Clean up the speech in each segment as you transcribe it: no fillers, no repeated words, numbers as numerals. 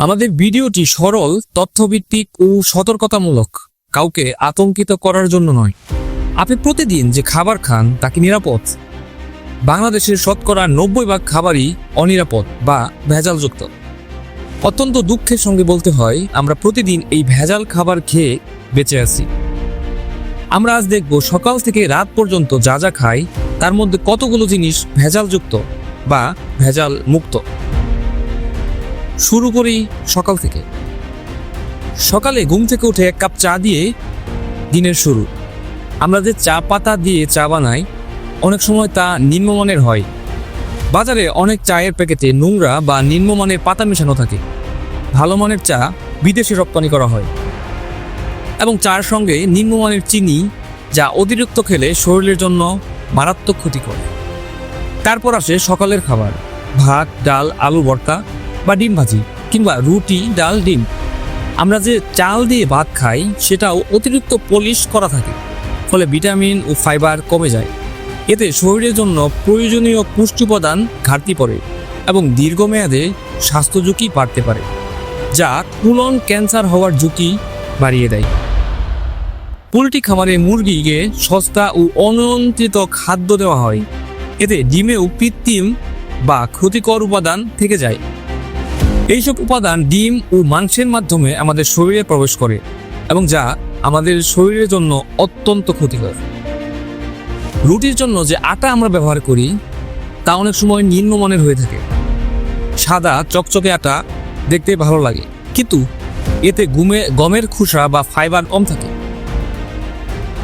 আমাদের ভিডিওটি সরল, তথ্যভিত্তিক ও সতর্কতামূলক, কাউকে আতঙ্কিত করার জন্য নয়। আপনি প্রতিদিন যে খাবার খান তা কি নিরাপদ? বাংলাদেশের শতকরা 90% খাবারই অনিরাপদ বা ভেজালযুক্ত। অত্যন্ত দুঃখের সঙ্গে বলতে হয়, আমরা প্রতিদিন এই ভেজাল খাবার খেয়ে বেঁচে আছি। আমরা আজ দেখব সকাল থেকে রাত পর্যন্ত যা যা খাই তার মধ্যে কতগুলো জিনিস ভেজালযুক্ত বা ভেজাল মুক্ত। শুরু করি সকাল থেকে। সকালে ঘুম থেকে উঠে এক কাপ চা দিয়ে দিনের শুরু। আমরা যে চা পাতা দিয়ে চা বানাই, অনেক সময় তা নিম্নমানের হয়। বাজারে অনেক চায়ের প্যাকেটে নোংরা বা নিম্নমানের পাতা মেশানো থাকে। ভালো মানের চা বিদেশে রপ্তানি করা হয় এবং চার সঙ্গে নিম্নমানের চিনি, যা অতিরিক্ত খেলে শরীরের জন্য মারাত্মক ক্ষতিকর। তারপর আসে সকালের খাবার, ভাত, ডাল, আলু ভর্তা বা ডিম ভাজি কিংবা রুটি, ডাল, ডিম। আমরা যে চাল দিয়ে ভাত খাই সেটাও অতিরিক্ত পলিশ করা থাকে, ফলে ভিটামিন ও ফাইবার কমে যায়। এতে শরীরের জন্য প্রয়োজনীয় পুষ্টি উপাদান ঘাটতি পড়ে এবং দীর্ঘমেয়াদে স্বাস্থ্য ঝুঁকি বাড়তে পারে, যা কোলন ক্যান্সার হওয়ার ঝুঁকি বাড়িয়ে দেয়। পোল্ট্রি খামারে মুরগিকে সস্তা ও অনিয়ন্ত্রিত খাদ্য দেওয়া হয়। এতে ডিমেও কৃত্রিম বা ক্ষতিকর উপাদান থেকে যায়। এইসব উপাদান ডিম ও মাংসের মাধ্যমে আমাদের শরীরে প্রবেশ করে এবং যা আমাদের শরীরের জন্য অত্যন্ত ক্ষতিকর। রুটির জন্য যে আটা আমরা ব্যবহার করি তা অনেক সময় নিম্নমানের হয়ে থাকে। সাদা চকচকে আটা দেখতে ভালো লাগে, কিন্তু এতে গমের খোসা বা ফাইবার কম থাকে।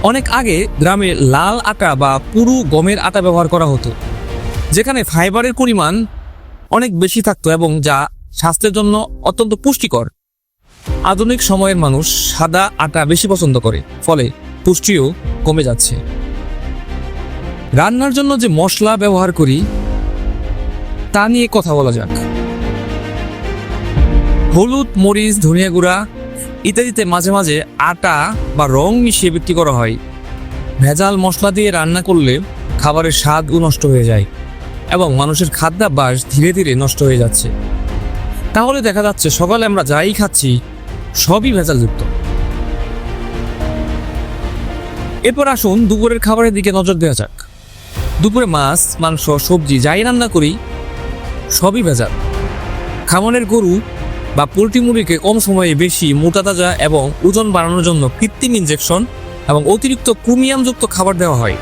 অনেক আগে গ্রামে লাল আটা বা পুরু গমের আটা ব্যবহার করা হতো, যেখানে ফাইবারের পরিমাণ অনেক বেশি থাকতো এবং যা স্বাস্থ্যের জন্য অত্যন্ত পুষ্টিকর। আধুনিক সময়ের মানুষ সাদা আটা বেশি পছন্দ করে, ফলে পুষ্টিও কমে যাচ্ছে। রান্নার জন্য যে মশলা ব্যবহার করি তা নিয়ে কথা বলা যাক। হলুদ, মরিচ, ধনিয়া গুঁড়া ইত্যাদিতে মাঝে মাঝে আটা বা রং মিশিয়ে বিক্রি করা হয়। ভেজাল মশলা দিয়ে রান্না করলে খাবারের স্বাদও নষ্ট হয়ে যায় এবং মানুষের খাদ্যাভ্যাস ধীরে ধীরে নষ্ট হয়ে যাচ্ছে। তাহলে দেখা যাচ্ছে সকালে আমরা যাই খাচ্ছি সবই ভেজালযুক্ত। এরপর আসুন দুপুরের খাবারের দিকে নজর দেওয়া যাক। দুপুরে মাছ, মাংস, সবজি যাই রান্না করি সবই ভেজাল। খামারের গরু বা পোল্ট্রি মুরগিকে কম সময়ে বেশি মোটা তাজা এবং ওজন বাড়ানোর জন্য কৃত্রিম ইনজেকশন এবং অতিরিক্ত ক্রোমিয়ামযুক্ত খাবার দেওয়া হয়।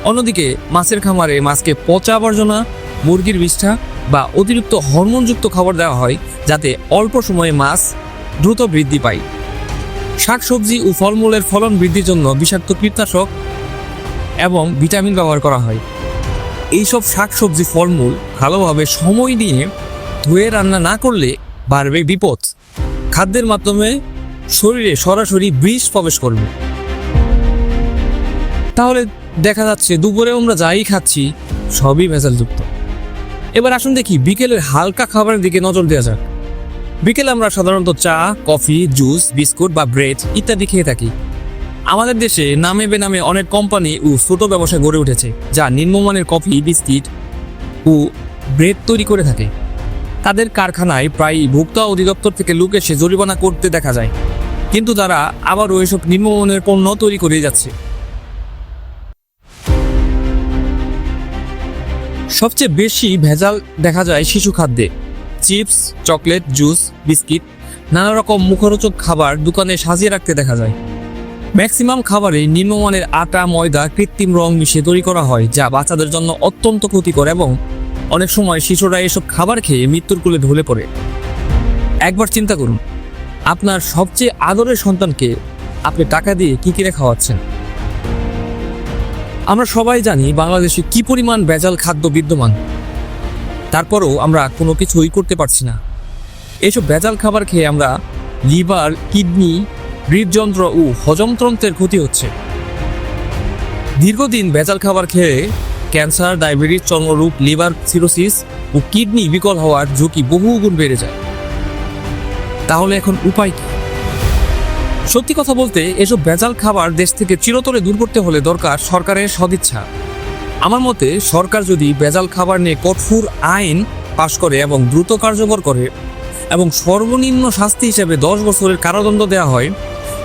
অন্যদিকে মাছের খামারে মাছকে পচা আবর্জনা, মুরগির বিষ্ঠা বা অতিরিক্ত হরমোনযুক্ত খাবার দেওয়া হয়, যাতে অল্প সময়ে মাছ দ্রুত বৃদ্ধি পায়। শাকসবজি ও ফলমূলের ফলন বৃদ্ধির জন্য বিষাক্ত কীটনাশক এবং ভিটামিন ব্যবহার করা হয়। এইসব শাকসবজি, ফলমূল ভালোভাবে সময় নিয়ে ধুয়ে রান্না না করলে বাড়বে বিপদ। খাদ্যের মাধ্যমে শরীরে সরাসরি বিষ প্রবেশ করবে। তাহলে দেখা যাচ্ছে দুপুরে আমরা যাই খাচ্ছি সবই ভেজালযুক্ত। এবার আসুন দেখি বিকেলের হালকা খাবারের দিকে নজর দেওয়া যাক। বিকেলে আমরা সাধারণত চা, কফি, জুস, বিস্কুট বা ব্রেড ইত্যাদি খেয়ে থাকি। আমাদের দেশে নামে বেনামে অনেক কোম্পানি ও ছোট ব্যবসা গড়ে উঠেছে, যা নিম্নমানের কফি, বিস্কিট ও ব্রেড তৈরি করে থাকে। তাদের কারখানায় প্রায় ভোক্তা অধিদপ্তর থেকে লোক এসে জরিমানা করতে দেখা যায়, কিন্তু তারা আবারও এসব নিম্নমানের পণ্য তৈরি করে যাচ্ছে। সবচেয়ে বেশি ভেজাল দেখা যায় শিশু খাদ্যে। চিপস, চকলেট, জুস, বিস্কিট, নানা রকম মুখরোচক খাবার দোকানে সাজিয়ে রাখতে দেখা যায়। ম্যাক্সিমাম খাবারে নিম্নমানের আটা, ময়দা, কৃত্রিম রং মিশিয়ে তৈরি করা হয়, যা বাচ্চাদের জন্য অত্যন্ত ক্ষতিকর এবং অনেক সময় শিশুরা এসব খাবার খেয়ে মৃত্যুর কোলে ঢলে পড়ে। একবার চিন্তা করুন, আপনার সবচেয়ে আদরের সন্তানকে আপনি টাকা দিয়ে কি কিনে খাওয়াচ্ছেন। আমরা সবাই জানি বাংলাদেশে কি পরিমাণ ভেজাল খাদ্য বিদ্যমান, তারপরও আমরা কোনো কিছুই করতে পারছি না। এসব ভেজাল খাবার খেয়ে আমরা লিভার, কিডনি, হৃদযন্ত্র ও হজমতন্ত্রের ক্ষতি হচ্ছে। দীর্ঘদিন ভেজাল খাবার খেয়ে ক্যান্সার, ডায়াবেটিস, চর্মরোগ, লিভার সিরোসিস ও কিডনি বিকল হওয়ার ঝুঁকি বহুগুণ বেড়ে যায়। তাহলে এখন উপায় কি? সত্যি কথা বলতে, এসব ভেজাল খাবার দেশ থেকে চিরতরে দূর করতে হলে দরকার সরকারের সদিচ্ছা। আমার মতে সরকার যদি ভেজাল খাবার নিয়ে কঠোর আইন পাশ করে এবং দ্রুত কার্যকর করে, এবং সর্বনিম্ন শাস্তি হিসেবে 10 বছরের কারাদণ্ড দেওয়া হয়,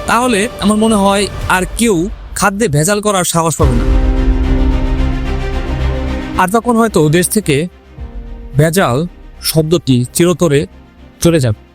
তাহলে আমার মনে হয় আর কেউ খাদ্যে ভেজাল করার সাহস পাবে না। আর তখন হয়তো দেশ থেকে ভেজাল শব্দটি চিরতরে চলে যাবে।